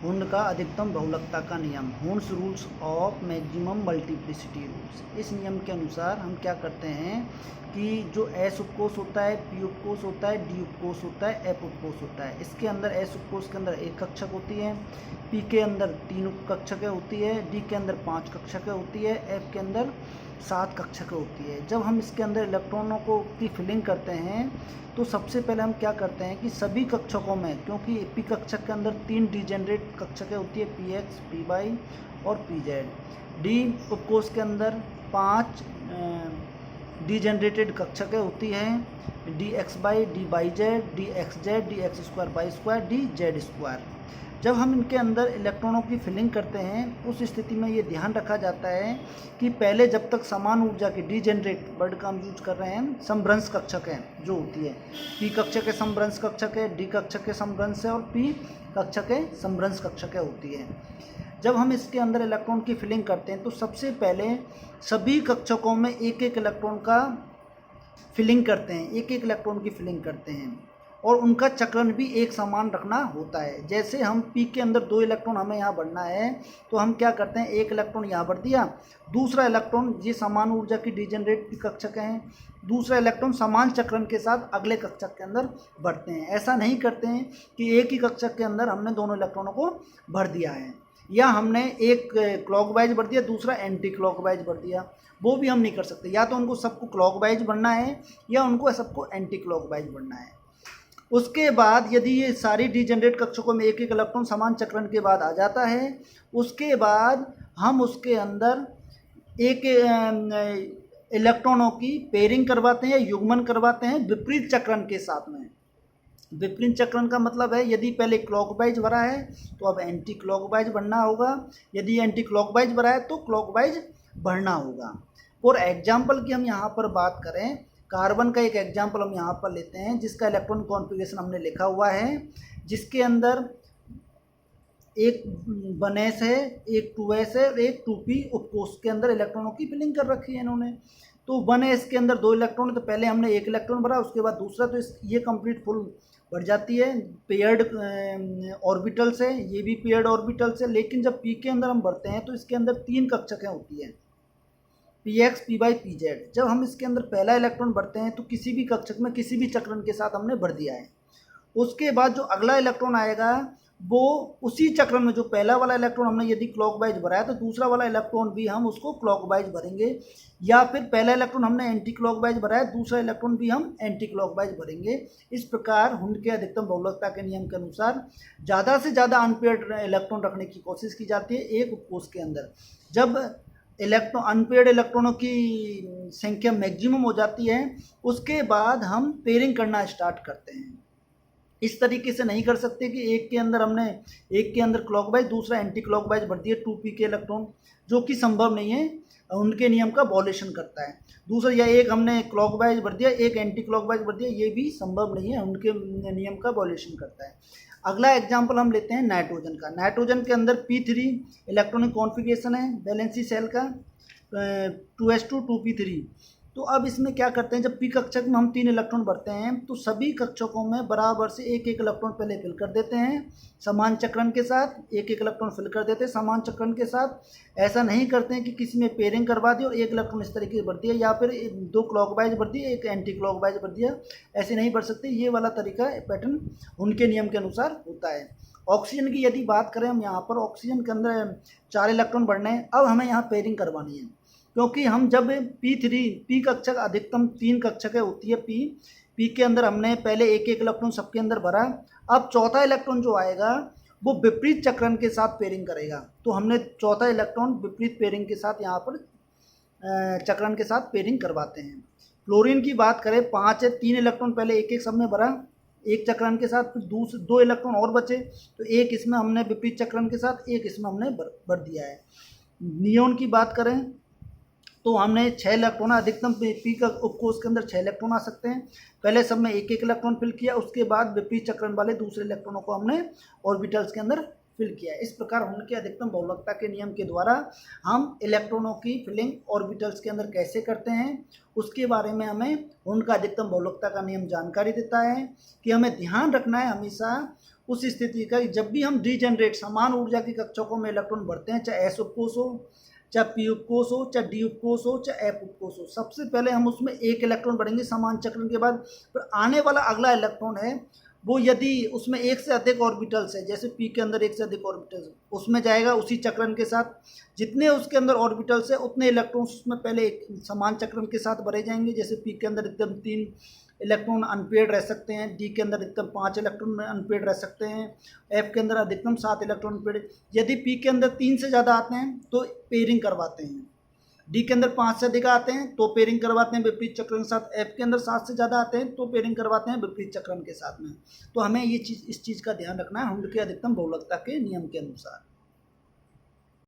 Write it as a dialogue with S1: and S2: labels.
S1: हुंड का अधिकतम बहुलकता का नियम, Hund's rules of maximum multiplicity rules. इस नियम के अनुसार हम क्या करते हैं कि जो एस उपकोष होता है, पी उपकोष होता है, डी उपकोष होता है, एफ उपकोष होता है। इसके अंदर एस उपकोष के अंदर एक कक्षक होती है, पी के अंदर 3 उपकक्षकें होती है, डी के अंदर 5 कक्षकें होती है, एफ के अंदर 7 कक्षकें होती है। जब हम इसके अंदर इलेक्ट्रॉनों को की फिलिंग करते हैं तो सबसे पहले हम क्या करते हैं कि सभी कक्षकों में, क्योंकि पी कक्षक के अंदर 3 डिजेनरेट कक्षकें होती है, पी एक्स, पी वाई और पी जेड। डी उपकोष के अंदर 5 डिजेनरेटेड कक्षकें होती हैं, D X by, D Y Z, D X Z, D X square Y square, D Z square. जब हम इनके अंदर इलेक्ट्रॉनों की फिलिंग करते हैं उस स्थिति में ये ध्यान रखा जाता है कि पहले जब तक समान ऊर्जा की डिजेनरेट वर्ड का हम यूज कर रहे हैं, समभ्रंश कक्षक है जो होती है, पी कक्षक के समभ्रंश कक्षक है, डी कक्षक के समभ्रंश है और पी कक्षक के समभ्रंश कक्षक होती है। जब हम इसके अंदर इलेक्ट्रॉन की फिलिंग करते हैं तो सबसे पहले सभी कक्षकों में एक एक इलेक्ट्रॉन का फिलिंग करते हैं, एक एक इलेक्ट्रॉन की फिलिंग करते हैं और उनका चक्रण भी एक समान रखना होता है। जैसे हम पी के अंदर 2 इलेक्ट्रॉन हमें यहाँ बढ़ना है तो हम क्या करते हैं, एक इलेक्ट्रॉन यहाँ बढ़ दिया, दूसरा इलेक्ट्रॉन, ये समान ऊर्जा की डिजेनरेट कक्षक हैं, दूसरा इलेक्ट्रॉन समान चक्रण के साथ अगले कक्षक के अंदर बढ़ते हैं। ऐसा नहीं करते हैं कि एक ही कक्षक के अंदर हमने दोनों इलेक्ट्रॉनों को भर दिया है, या हमने एक क्लॉकवाइज बढ़ दिया, दूसरा एंटी क्लॉकवाइज बढ़ दिया, वो भी हम नहीं कर सकते। या तो उनको सबको क्लॉकवाइज बढ़ना है या उनको सबको एंटी क्लॉकवाइज बढ़ना है। उसके बाद यदि ये सारी डिजेनरेट कक्षकों में एक एक इलेक्ट्रॉन समान चक्रण के बाद आ जाता है, उसके बाद हम उसके अंदर एक इलेक्ट्रॉनों की पेयरिंग करवाते हैं, युग्मन करवाते हैं विपरीत चक्रण के साथ में। विपरीत चक्रण का मतलब है यदि पहले क्लॉकवाइज भरा है तो अब एंटी क्लॉकवाइज बढ़ना होगा, यदि एंटी क्लॉकवाइज भरा है तो क्लॉकवाइज बढ़ना होगा। और एग्जाम्पल की हम यहाँ पर बात करें, कार्बन का एक एग्जाम्पल हम यहाँ पर लेते हैं जिसका इलेक्ट्रॉन कॉन्फ़िगरेशन हमने लिखा हुआ है, जिसके अंदर एक 1s है, एक 2s है और एक 2p उपकोष के अंदर इलेक्ट्रॉनों की फिलिंग कर रखी है इन्होंने। तो 1s के अंदर 2 इलेक्ट्रॉन है तो पहले हमने एक इलेक्ट्रॉन भरा, उसके बाद दूसरा, तो ये कंप्लीट फुल बढ़ जाती है। पेयर्ड ऑर्बिटल से, ये भी पेयर्ड ऑर्बिटल से। लेकिन जब पी के अंदर हम भरते हैं तो इसके अंदर 3 कक्षकें होती हैं, P X, P Y, P Z. जब हम इसके अंदर पहला इलेक्ट्रॉन भरते हैं तो किसी भी कक्षक में किसी भी चक्रण के साथ हमने भर दिया है। उसके बाद जो अगला इलेक्ट्रॉन आएगा वो उसी चक्रण में, जो पहला वाला इलेक्ट्रॉन हमने यदि क्लॉकवाइज भरा है तो दूसरा वाला इलेक्ट्रॉन भी हम उसको क्लॉकवाइज भरेंगे, या फिर पहला इलेक्ट्रॉन हमने एंटी क्लॉकवाइज भरा है, दूसरा इलेक्ट्रॉन भी हम एंटी क्लॉकवाइज भरेंगे। इस प्रकार हुंड के अधिकतम बहुलकता के नियम के अनुसार ज़्यादा से ज़्यादा अनपेयर्ड इलेक्ट्रॉन रखने की कोशिश की जाती है एक उपकोष के अंदर। जब अनपेयर्ड इलेक्ट्रॉनों की संख्या मैक्सिमम हो जाती है उसके बाद हम पेयरिंग करना स्टार्ट करते हैं। इस तरीके से नहीं कर सकते कि एक के अंदर क्लॉकवाइज, दूसरा एंटी क्लॉकवाइज भर दिए 2p के इलेक्ट्रॉन, जो कि संभव नहीं है, उनके नियम का वॉल्यूशन करता है। दूसरा, या एक हमने क्लॉकवाइज भर दिया, एक एंटी क्लॉकवाइज भर दिया, ये भी संभव नहीं है, उनके नियम का वॉल्यूशन करता है। अगला एग्जाम्पल हम लेते हैं नाइट्रोजन का। नाइट्रोजन के अंदर p3 इलेक्ट्रॉनिक कॉन्फ़िगरेशन है वैलेंसी सेल का, 2s2 2p3। तो अब इसमें क्या करते हैं, जब पी कक्षक में हम 3 इलेक्ट्रॉन भरते हैं तो सभी कक्षकों में बराबर से एक एक इलेक्ट्रॉन पहले फिल कर देते हैं समान चक्रण के साथ, एक एक इलेक्ट्रॉन फिल कर देते हैं समान चक्रण के साथ। ऐसा नहीं करते हैं कि किसी में पेयरिंग करवा दी और एक इलेक्ट्रॉन इस तरीके से भर दिया, या फिर 2 क्लॉकवाइज भर दिए, एक एंटी क्लॉकवाइज भर दिया, ऐसे नहीं भर सकते। ये वाला तरीका पैटर्न उनके नियम के अनुसार होता है। ऑक्सीजन की यदि बात करें हम, यहाँ पर ऑक्सीजन के अंदर 4 इलेक्ट्रॉन बढ़ने हैं। अब हमें यहाँ पेयरिंग करवानी है, क्योंकि हम जब पी कक्षक अधिकतम 3 कक्षकें होती है, पी के अंदर हमने पहले एक एक इलेक्ट्रॉन सबके अंदर भरा। अब चौथा इलेक्ट्रॉन जो आएगा वो विपरीत चक्रण के साथ पेयरिंग करेगा, तो हमने चौथा इलेक्ट्रॉन विपरीत पेयरिंग के साथ यहाँ पर चक्रण के साथ पेयरिंग करवाते हैं। क्लोरीन की बात करें, 5 है, 3 इलेक्ट्रॉन पहले एक एक सब में भरा एक चक्रण के साथ, फिर 2 इलेक्ट्रॉन और बचे तो एक इसमें हमने विपरीत चक्रण के साथ, एक इसमें हमने भर दिया है। नियोन की बात करें तो हमने 6 इलेक्ट्रॉन, अधिकतम पी का उपकोष के अंदर 6 इलेक्ट्रॉन आ सकते हैं। पहले सब में एक एक इलेक्ट्रॉन फिल किया, उसके बाद विपरीत चक्रण वाले दूसरे इलेक्ट्रॉनों को हमने ऑर्बिटल्स के अंदर फिल किया। इस प्रकार हुंड के अधिकतम बहुलकता के नियम के द्वारा हम इलेक्ट्रॉनों की फिलिंग ऑर्बिटल्स के अंदर कैसे करते हैं उसके बारे में हमें हुंड का अधिकतम बहुलकता का नियम जानकारी देता है कि हमें ध्यान रखना है हमेशा उस स्थिति का जब भी हम डीजेनरेट समान ऊर्जा की कक्षकों में इलेक्ट्रॉन बढ़ते हैं, चाहे एस उपकोष हो, चाहे पी उपकोष हो, चाहे डी उपकोष हो, चाहे एफ उपकोष हो, सबसे पहले हम उसमें एक इलेक्ट्रॉन बढ़ेंगे समान चक्रण के बाद। फिर आने वाला अगला इलेक्ट्रॉन है वो यदि उसमें एक से अधिक ऑर्बिटल्स है, जैसे पी के अंदर एक से अधिक ऑर्बिटल्स, उसमें जाएगा उसी चक्रण के साथ। जितने उसके अंदर ऑर्बिटल्स है उतने इलेक्ट्रॉन्स उसमें पहले एक समान चक्रण के साथ भरे जाएंगे। जैसे पी के अंदर एकदम 3 इलेक्ट्रॉन अनपेड रह सकते हैं, डी के अंदर अधिकतम 5 इलेक्ट्रॉन अनपेड रह सकते हैं, एफ के अंदर अधिकतम 7 इलेक्ट्रॉन अनपेड। यदि पी के अंदर 3 से ज़्यादा आते हैं तो पेयरिंग करवाते हैं, डी के अंदर 5 से अधिक आते हैं तो पेयरिंग करवाते हैं विपरीत चक्रण के साथ, एफ के अंदर 7 से ज़्यादा आते हैं तो पेयरिंग करवाते हैं विपरीत चक्रण के साथ में। तो हमें ये चीज़ इस चीज़ का ध्यान रखना है हुंड की अधिकतम बहुलकता के नियम के अनुसार।